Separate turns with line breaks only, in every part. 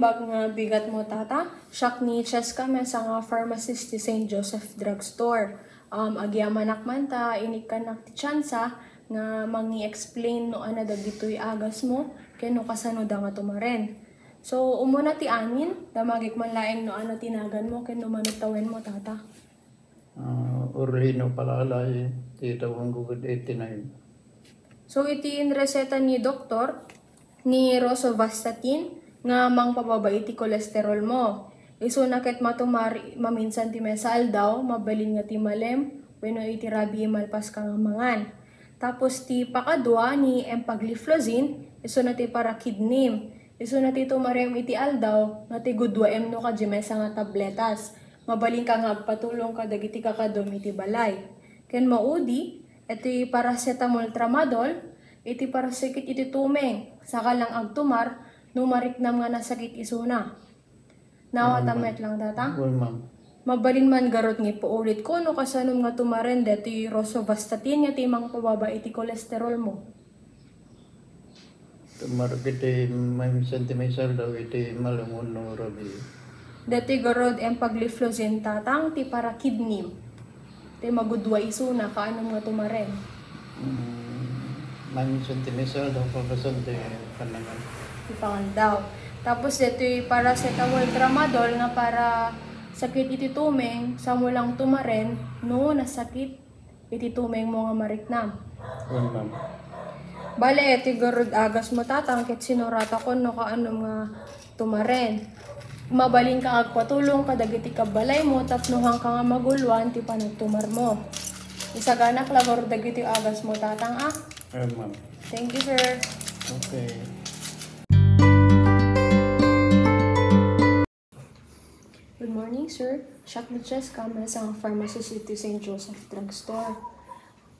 Naimbag nga bigat mo tata, siyak ni Cheska men sa nga pharmacist ti St. Joseph Drugstore. Agyamanak man ta, inik ka nak ti tsansa nga mangi-explain no ana dagitoy agas mo, keno kasano da nga tumaren. So, umuna ti amin, damagik man laeng no ano tinagan mo, keno manutawen mo tata.
Urlino palalay, titawang gugod 89.
So, iti reseta ni doktor, ni rosuvastatin, nga mangpababa iti kolesterol mo. Iso nakit matumari maminsan ti mesal daw, mabalin nga ti malem, wenno iti rabi malpas kang mangan. Tapos ti pakadwa ni empagliflozin, iso na ti parakidnim. Iso na ti tumarem iti aldaw, nga ti gudwa no ka jimesa nga tabletas. Mabalin ka nga patulong ka dagiti kakadom iti balay. Ken maudi, iti paracetamol tramadol, iti parasikit iti tumeng, saka lang agtumar, numariknam nga nasakit isuna. Nawatamet lang tata?
Well, ma'am.
Mabalin man garot nga paulit ko, no kasanom nga tumaren deti rosuvastatin nga timang pababa iti kolesterol mo.
Tumarap iti may sentimental daw iti malangon no rabi.
Deti garot empagliflozin tatang ti parakidnim. Ti magudwa isuna kaanong nga tumaren.
May sentimental daw papasan ti panangan.
Ipangandaw. Tapos ito yung paracetamol tramadol nga para sakit iti tumeng, sa mulang tumaren, no nasakit iti tumeng mo nga mariknam.
Well, ma'am.
Bale, ito garod agas mo tatang, ket sinurata ko no kaano nga tumaren. Mabalin ka agpatulong kadagiti kabalay mo, tapnuhang ka nga magulwan, ti panagtumar mo. Isaganak lagor dagiti agas mo tatang
Well, ma'am.
Thank you, sir.
Okay.
Good morning, sir. Siak ni Cheska, sa pharmacist iti St. Joseph Drugstore.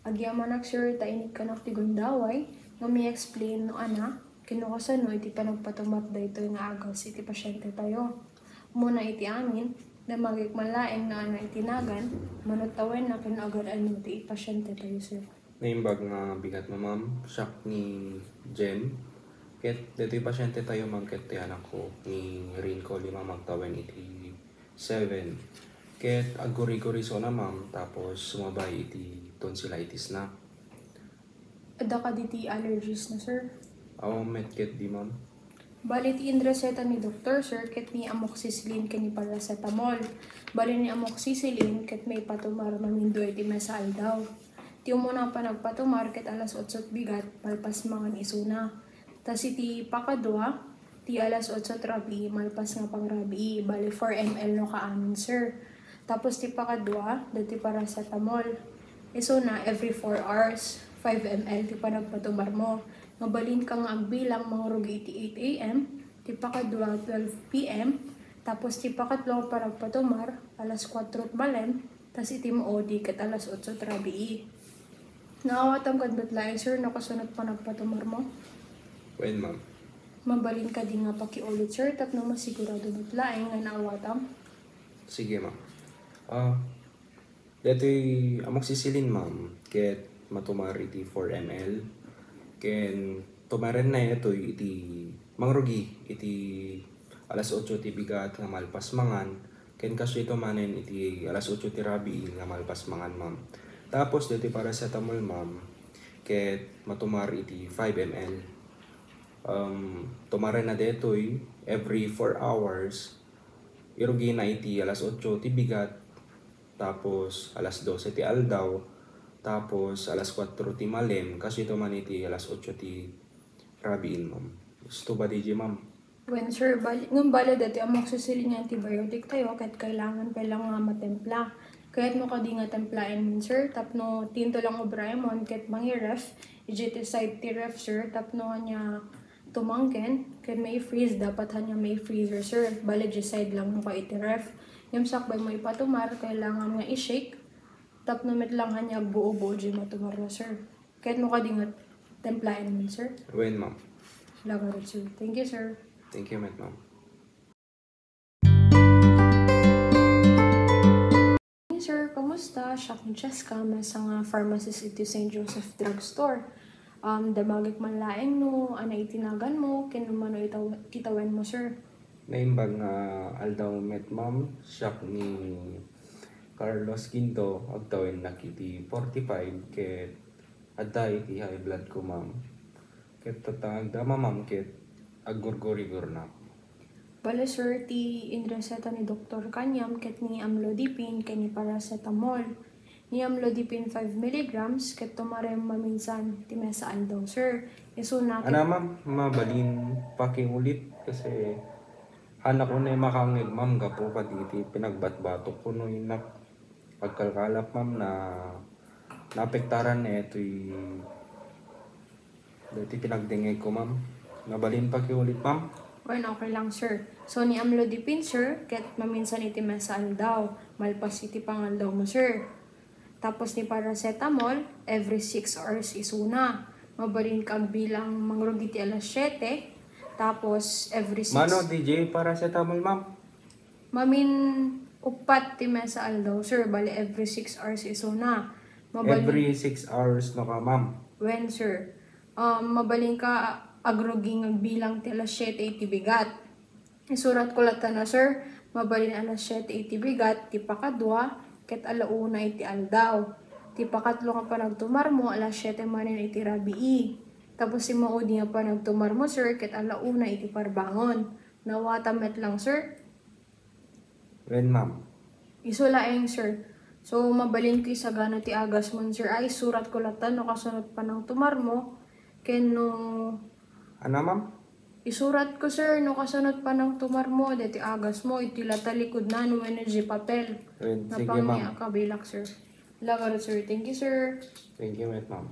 Agyamanak, sir, tainik ka nak ti gundaway, nga may explain no ana, kinukasano iti panagpatumat da ito nga agas iti pasyente tayo. Muna iti amin, na magikmalaeng na ana itinagan, manutawen na kinaagaran mo iti pasyente tayo, sir.
Naimbag nga bigat mo, ma'am, siyak ni Jem. Ket dito yung pasyente tayo, ma'am, ket ti anak ko ni Rinco 5 magtawen iti 7. Ket aguri-guriso na, ma'am, tapos sumabay iti tonsillitis na.
Ada ka diti allergies na, sir?
Aw, met ket di, ma'am.
Bali ti reseta ni doktor, sir, ket ni amoxicillin ken ni paracetamol. Bali ni amoxicillin ket may patumar mamindo iti mesal daw. Ti umuna pa nagpatumar ket alas 8 bigat, malpas mangan isuna. Tas iti pakadwa, ti alas 8 rabi, malpas nga pang rabi, bali 4 ml no kaamin, sir. Tapos ti pakadwa, dati paracetamol. Isuna every 4 hours, 5 ml ti panagpatumar mo. Mabalin kang agbilang mga rugi iti 8 a.m., ti pakadwa 12 p.m., tapos ti pakatlo panagpatumar, alas 4 balem, tas iti maodi ket alas 8 rabi. Naawatam kad batlaeng, sir, nakasunod pa nagpatumar mo?
When, ma'am?
Mabalin ka di nga pakiulit, sir, tapno masigurado batlaeng nga naawatam?
Sige, ma'am. Dito yung amoxicillin, ma'am, ket matumar iti 4 ml. Ken tumaren na ito iti mangrugi iti alas 8 ti bigat nga malpas mangan. Ken kaso ito manen iti alas 8 ti rabi nga malpas mangan, ma'am. Tapos dito paracetamol, ma'am, ket matumar iti 5 ml. Tumaren na dito every 4 hours. Irugi na iti alas 8 ti bigat. Tapos alas 12 ti aldaw. Tapos alas 4 ti malem. Kasi ito man iti alas 8 ti rabiin, ma'am. Gusto ba di, ma'am?
When, sir, ng bala dati amoxicillin yung antibiotic tayo, kahit kailangan nga matempla. Kaya't mo kadi nga templain min, sir, tapno tinto lang obraemon, kahit mangi ref, ijeticide ti ref, sir, tapno niya tumangken, kahit may freeze, dapat hanya may freezer, sir, baligicide lang mo ka iti ref. Yung sakbay mo ipatumar, kailangan nga i-shake, tapno met lang hanya buo-buo di matumar na, sir. Kahit mo kadi nga templain min, sir.
When, ma'am?
Lagarot, sir. Thank you, sir.
Thank you, ma'am.
Sir, kamusta? Siak ni Cheska, sa nga pharmacist iti St. Joseph Drugstore. Damagik man laeng no, ana itinagan mo, kinumano kitawen mo, sir.
Naimbag nga aldaw met ma'am, siyak ni Carlos Quinto, agtawin nakiti 45, ket adda iti high blood ko ma'am. Ket tatang dama ma'am, ket agurgurigor na.
Bale sir, ti inreseta ni Dr. Kanyam ket ni amlodipine ken ni paracetamol. Ni amlodipine 5 mg ket tumarem maminsan ti mesa aldaw sir. Isuna ket
Ana ma'am, mabalin pakiulit kasi hanak ko na makangig ma'am gapo kaditi pinagbatbatok ko no inak pagkalkalap ma'am na naapektaran na ito'y dati pinagdingay ko ma'am. Nabalin pakiulit ma'am.
Well, okay lang sir. So ni amlodipine sir, ket maminsan iti mesa aldaw, malpas iti pangaldaw mo sir. Tapos ni paracetamol, every 6 hours isuna. Mabalin kag bilang mangrog iti alas 7. Tapos every 6
Mano DJ paracetamol ma'am?
Mamin upat ti mesa aldaw sir, bali every 6 hours isuna. Mabalin
Every 6 hours no ka ma'am.
when sir, mabalin ka agroging ang bilang ti alas 7 iti bigat. Isurat ko lata na sir, mabalin alas 7 iti bigat, ti pakadwa, ket alauna iti aldaw. Ti pakatlo nga pa nagtumar mo, alas 7 manin iti rabii. Tapos si maudi nga pa nagtumar mo sir, ket alauna iti parbangon. Nawatamet lang sir,
When ma'am?
isulaeng sir. So mabalin ko sagana ti agas mo sir, ay surat ko lata no kasunod pa ng tumar mo, ken no
Ana ma'am?
isurat ko sir, no kasunod pa ng tumar mo, deti agas mo, iti latalikod na, no energy papel.
When? Sige
Napangya
ma'am.
kabilak sir. Lagarot sir, thank you sir.
Thank you ma'am.